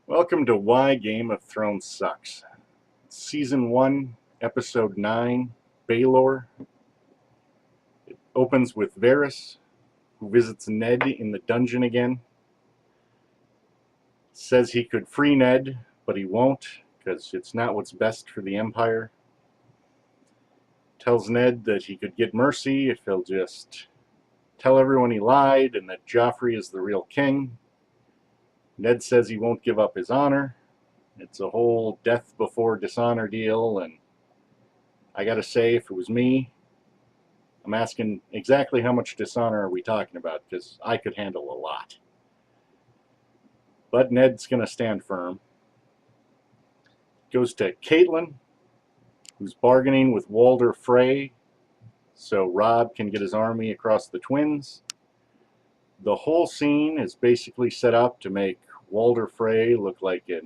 Welcome to Why Game of Thrones Sucks. Season 1, Episode 9, Baelor. It opens with Varys, who visits Ned in the dungeon again. Says he could free Ned, but he won't, because it's not what's best for the Empire. Tells Ned that he could get mercy if he'll just tell everyone he lied and that Joffrey is the real king. Ned says he won't give up his honor. It's a whole death before dishonor deal, and I gotta say, if it was me, I'm asking exactly how much dishonor are we talking about, because I could handle a lot. But Ned's gonna stand firm. Goes to Catelyn, who's bargaining with Walder Frey so Robb can get his army across the Twins. The whole scene is basically set up to make Walder Frey look like a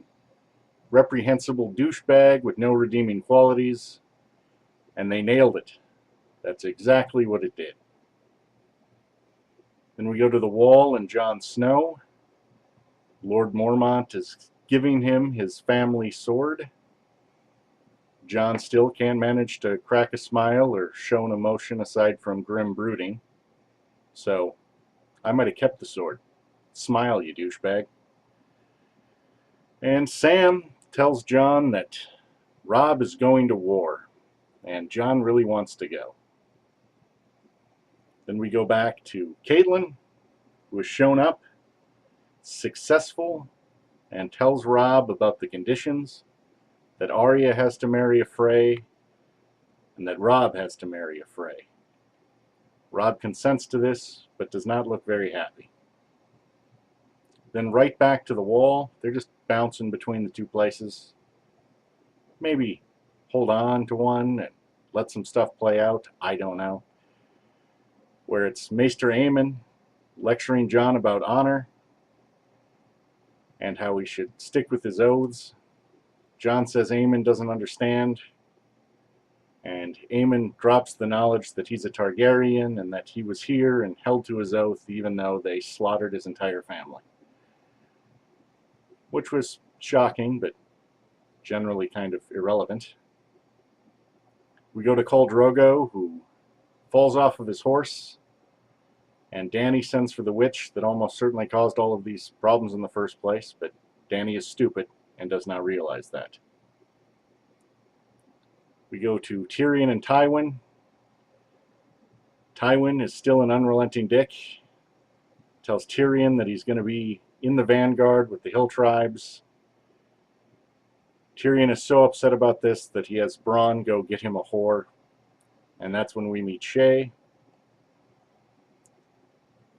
reprehensible douchebag with no redeeming qualities, and they nailed it. That's exactly what it did. Then we go to the Wall and Jon Snow. Lord Mormont is giving him his family sword. Jon still can't manage to crack a smile or show an emotion aside from grim brooding. So, I might have kept the sword. Smile, you douchebag. And Sam tells Jon that Robb is going to war, and Jon really wants to go. Then we go back to Catelyn, who has shown up, successful, and tells Robb about the conditions, that Arya has to marry a Frey, and that Robb has to marry a Frey. Robb consents to this, but does not look very happy. Then right back to the Wall. They're just bouncing between the two places. Maybe hold on to one and let some stuff play out. I don't know. Where it's Maester Aemon lecturing Jon about honor and how he should stick with his oaths. Jon says Aemon doesn't understand, and Aemon drops the knowledge that he's a Targaryen and that he was here and held to his oath even though they slaughtered his entire family. Which was shocking, but generally kind of irrelevant. We go to Khal Drogo, who falls off of his horse, and Dany sends for the witch that almost certainly caused all of these problems in the first place, but Dany is stupid and does not realize that. We go to Tyrion and Tywin. Tywin is still an unrelenting dick. Tells Tyrion that he's going to be in the vanguard with the hill tribes. Tyrion is so upset about this that he has Bronn go get him a whore. And that's when we meet Shae.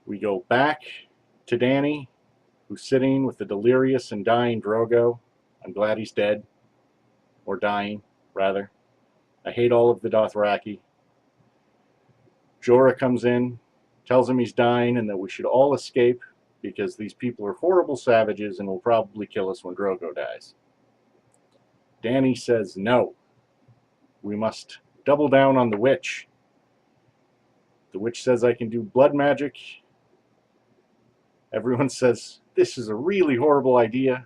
We go back to Dany, who's sitting with the delirious and dying Drogo. I'm glad he's dead. Or dying, rather. I hate all of the Dothraki. Jorah comes in, tells him he's dying and that we should all escape because these people are horrible savages and will probably kill us when Drogo dies. Dany says no. We must double down on the witch. The witch says I can do blood magic. Everyone says this is a really horrible idea.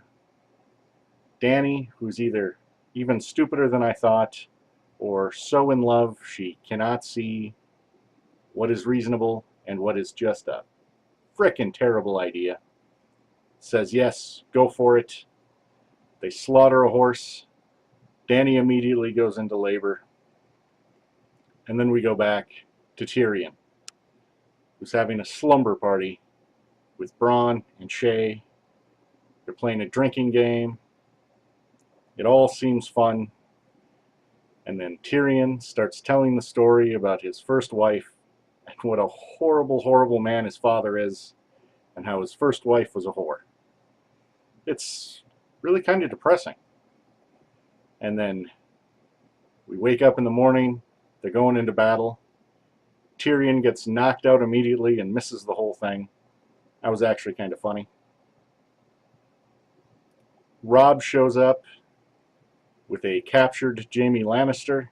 Dany, who's either even stupider than I thought or so in love she cannot see what is reasonable and what is just a frickin' terrible idea, says yes, go for it. They slaughter a horse. Dany immediately goes into labor. And then we go back to Tyrion, who's having a slumber party with Bronn and Shae. They're playing a drinking game. It all seems fun. And then Tyrion starts telling the story about his first wife and what a horrible, horrible man his father is and how his first wife was a whore. It's really kind of depressing. And then we wake up in the morning, they're going into battle. Tyrion gets knocked out immediately and misses the whole thing. That was actually kind of funny. Robb shows up with a captured Jaime Lannister.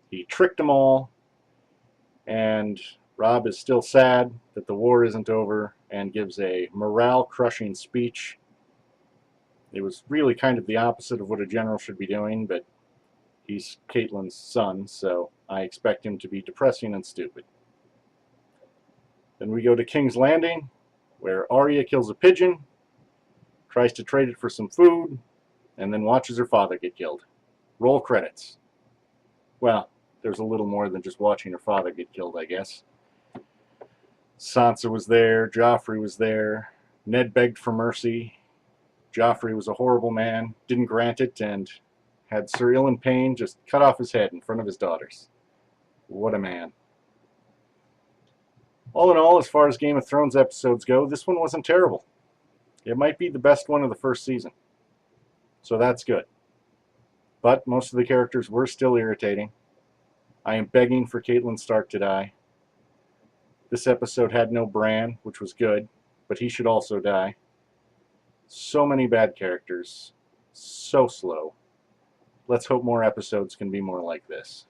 He tricked them all, and Robb is still sad that the war isn't over and gives a morale-crushing speech It was really kind of the opposite of what a general should be doing, but he's Caitlyn's son, so I expect him to be depressing and stupid. Then we go to King's Landing, where Arya kills a pigeon, tries to trade it for some food, and then watches her father get killed. Roll credits. Well, there's a little more than just watching her father get killed, I guess. Sansa was there, Joffrey was there, Ned begged for mercy. Joffrey was a horrible man, didn't grant it, and had Sir Ilan Payne just cut off his head in front of his daughters. What a man. All in all, as far as Game of Thrones episodes go, this one wasn't terrible. It might be the best one of the first season. So that's good. But most of the characters were still irritating. I am begging for Catelyn Stark to die. This episode had no Bran, which was good, but he should also die. So many bad characters. So slow. Let's hope more episodes can be more like this.